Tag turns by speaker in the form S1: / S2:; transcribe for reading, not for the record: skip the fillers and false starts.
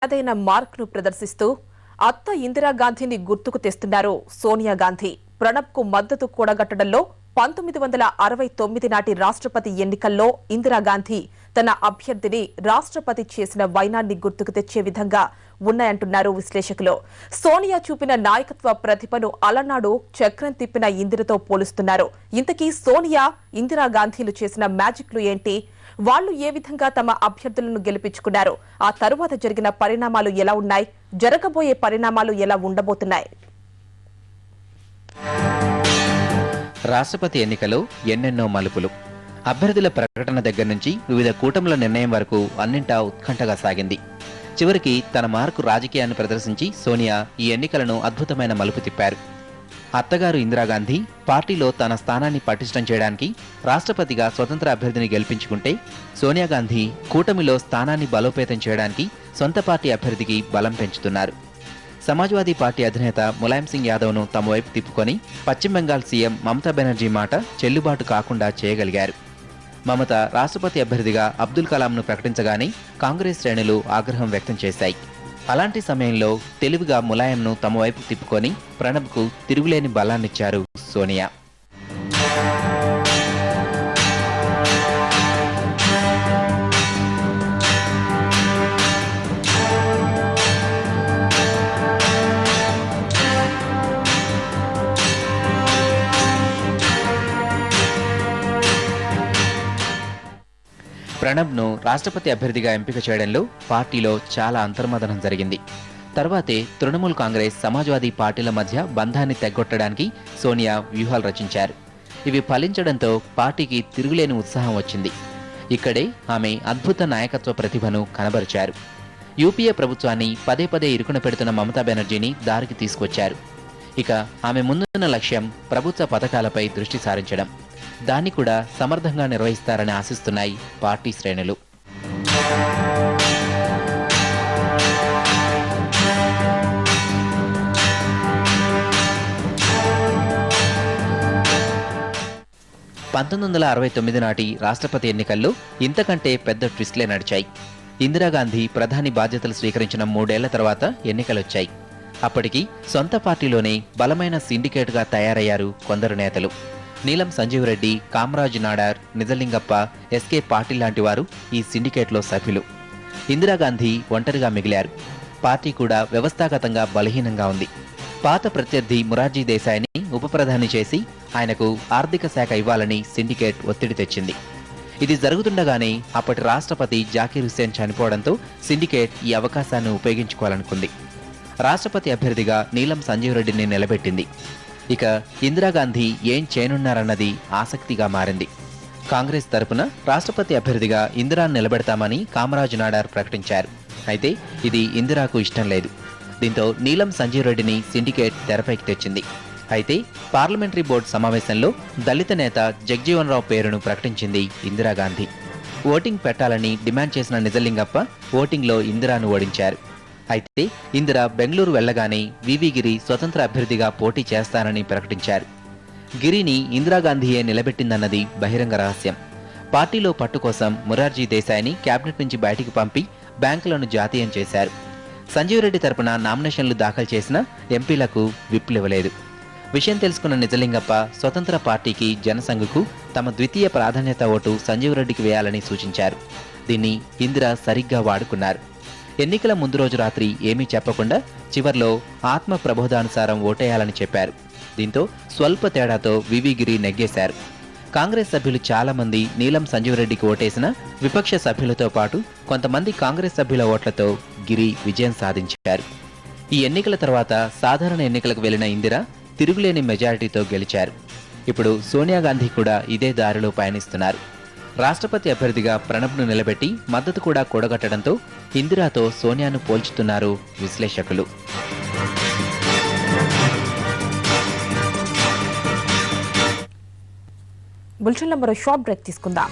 S1: అదైన మార్క్ను ప్రదర్శిస్తూ అత్త ఇందిరాగాంధీని గుర్తుకు తెస్తున్నారు సోనియా గాంధీ. ప్రణబ్కు మద్దతు కూడగట్టడంలో 1969 నాటి రాష్ట్రపతి ఎన్నికల్లో ఇందిరాగాంధీ తన అభ్యర్థిని రాష్ట్రపతి చేసిన వైనాన్ని గుర్తుకు తెచ్చే విధంగా ఉన్నాయంటున్నారు విశ్లేషకులు. సోనియా చూపిన నాయకత్వ ప్రతిభను అలనాడు చక్రం తిప్పిన ఇందిరతో పోలుస్తున్నారు. ఇంతకీ సోనియా, ఇందిరాగాంధీలు చేసిన మ్యాజిక్లు ఏంటి? వాళ్లు ఏ విధంగా తమ అభ్యర్థులను గెలిపించుకున్నారు? ఆ తరువాత జరిగిన పరిణామాలు ఎలా ఉన్నాయి? జరగబోయే పరిణామాలు ఎలా ఉండబోతున్నాయి?
S2: రాష్ట్రపతి ఎన్నికలో ఎన్నెన్నో మలుపులు. అభ్యర్థుల ప్రకటన దగ్గర నుంచి వివిధ కూటముల నిర్ణయం వరకు అన్నింటా ఉత్కంఠగా సాగింది. చివరికి తన మార్కు రాజకీయాన్ని ప్రదర్శించి సోనియా ఈ ఎన్నికలను అద్భుతమైన మలుపు తిప్పారు. అత్తగారు ఇందిరాగాంధీ పార్టీలో తన స్థానాన్ని పటిష్టం చేయడానికి రాష్ట్రపతిగా స్వతంత్ర అభ్యర్థిని గెలిపించుకుంటే, సోనియా గాంధీ కూటమిలో స్థానాన్ని బలోపేతం చేయడానికి సొంత పార్టీ అభ్యర్థికి బలం పెంచుతున్నారు. సమాజ్వాదీ పార్టీ అధినేత ములాయం సింగ్ యాదవ్ను తమ వైపు తిప్పుకొని పశ్చిమ బెంగాల్ సీఎం మమతా బెనర్జీ మాట చెల్లుబాటు కాకుండా చేయగలిగారు. మమత రాష్ట్రపతి అభ్యర్థిగా అబ్దుల్ కలాంను ప్రకటించగానే కాంగ్రెస్ శ్రేణులు ఆగ్రహం వ్యక్తం చేశాయి. అలాంటి సమయంలో తెలివిగా ములాయంను తమ వైపు తిప్పుకొని ప్రణబ్కు తిరుగులేని బలాన్నిచ్చారు సోనియా. ప్రణబ్ను రాష్ట్రపతి అభ్యర్థిగా ఎంపిక చేయడంలో పార్టీలో చాలా అంతర్మదనం జరిగింది. తర్వాతే తృణమూల్ కాంగ్రెస్, సమాజ్వాదీ పార్టీల మధ్య బంధాన్ని తెగ్గొట్టడానికి సోనియా వ్యూహాలు రచించారు. ఇవి ఫలించడంతో పార్టీకి తిరుగులేని ఉత్సాహం వచ్చింది. ఇక్కడే ఆమె అద్భుత నాయకత్వ ప్రతిభను కనబరిచారు. యూపీఏ ప్రభుత్వాన్ని పదే పదే ఇరుకున పెడుతున్న మమతా బెనర్జీని దారికి తీసుకొచ్చారు. ఇక ఆమె ముందున్న లక్ష్యం ప్రభుత్వ పథకాలపై దృష్టి సారించడం. దాన్ని కూడా సమర్థంగా నిర్వహిస్తారని ఆశిస్తున్నాయి పార్టీ శ్రేణులు. నాటి రాష్ట్రపతి ఎన్నికల్లో ఇంతకంటే పెద్ద ట్విస్ట్లే నడిచాయి. ఇందిరాగాంధీ ప్రధాని బాధ్యతలు స్వీకరించిన 3 ఏళ్ల తర్వాత ఎన్నికలొచ్చాయి. అప్పటికి సొంత పార్టీలోనే బలమైన సిండికేట్గా తయారయ్యారు కొందరు నేతలు. నీలం సంజీవ్ రెడ్డి, కామరాజ్ నాడార్, నిజలింగప్ప, ఎస్కే పాటిల్ లాంటి వారు ఈ సిండికేట్లో సభ్యులు. ఇందిరాగాంధీ ఒంటరిగా మిగిలారు. పార్టీ కూడా వ్యవస్థాగతంగా బలహీనంగా ఉంది. పాత ప్రత్యర్థి మొరార్జీ దేశాయ్ని ఉప ప్రధాని చేసి ఆయనకు ఆర్థిక శాఖ ఇవ్వాలని సిండికేట్ ఒత్తిడి తెచ్చింది. ఇది జరుగుతుండగానే అప్పటి రాష్ట్రపతి జాకీర్ హుస్సేన్ చనిపోవడంతో సిండికేట్ ఈ అవకాశాన్ని ఉపయోగించుకోవాలనుకుంది. రాష్ట్రపతి అభ్యర్థిగా నీలం సంజీవ్ రెడ్డిని నిలబెట్టింది. ఇక ఇందిరాగాంధీ ఏం చేయనున్నారన్నది ఆసక్తిగా మారింది. కాంగ్రెస్ తరపున రాష్ట్రపతి అభ్యర్థిగా ఇందిరాను నిలబెడతామని కామరాజ్ నాడార్ ప్రకటించారు. అయితే ఇది ఇందిరాకు ఇష్టం లేదు. దీంతో నీలం సంజీవ్ రెడ్డిని సిండికేట్ తెరపైకి తెచ్చింది. అయితే పార్లమెంటరీ బోర్డు సమావేశంలో దళిత నేత జగ్జీవన్ రావు పేరును ప్రకటించింది ఇందిరాగాంధీ. ఓటింగ్ పెట్టాలని డిమాండ్ చేసిన నిజలింగప్ప ఓటింగ్లో ఇందిరాను ఓడించారు. అయితే ఇందిర బెంగళూరు వెళ్లగానే వివి గిరి స్వతంత్ర అభ్యర్థిగా పోటీ చేస్తానని ప్రకటించారు. గిరిని ఇందిరాగాంధీయే నిలబెట్టిందన్నది బహిరంగ రహస్యం. పార్టీలో పట్టు కోసం మొరార్జీ దేశాయ్ని క్యాబినెట్ నుంచి బయటికి పంపి బ్యాంకులను జాతీయం చేశారు. సంజీవ్ రెడ్డి తరపున నామినేషన్లు దాఖలు చేసిన ఎంపీలకు విప్పులివ్వలేదు. విషయం తెలుసుకున్న నిజలింగప్ప స్వతంత్ర పార్టీకి జనసంఘకు తమ ద్వితీయ ప్రాధాన్యత ఓటు సంజీవ్ రెడ్డికి వేయాలని సూచించారు. దీన్ని ఇందిర సరిగ్గా వాడుకున్నారు. ఎన్నికల ముందు రోజు రాత్రి ఏమీ చెప్పకుండా చివర్లో ఆత్మ ప్రబోధానుసారం ఓటేయాలని చెప్పారు. దీంతో స్వల్ప తేడాతో వివి గిరి నెగ్గేశారు. కాంగ్రెస్ సభ్యులు చాలా మంది నీలం సంజీవ్ రెడ్డికి ఓటేసిన విపక్ష సభ్యులతో పాటు కొంతమంది కాంగ్రెస్ సభ్యుల ఓట్లతో గిరి విజయం సాధించారు. ఈ ఎన్నికల తర్వాత సాధారణ ఎన్నికలకు వెళ్లిన ఇందిర తిరుగులేని మెజారిటీతో గెలిచారు. ఇప్పుడు సోనియా గాంధీ కూడా ఇదే దారిలో పయనిస్తున్నారు. రాష్ట్రపతి అభ్యర్థిగా ప్రణబ్ను నిలబెట్టి మద్దతు కూడా కూడగట్టడంతో ఇందిరాతో సోనియాను పోల్చుతున్నారు విశ్లేషకులు.
S1: బులెటిన్లో మరో షార్ట్ బ్రేక్ తీసుకుందాం.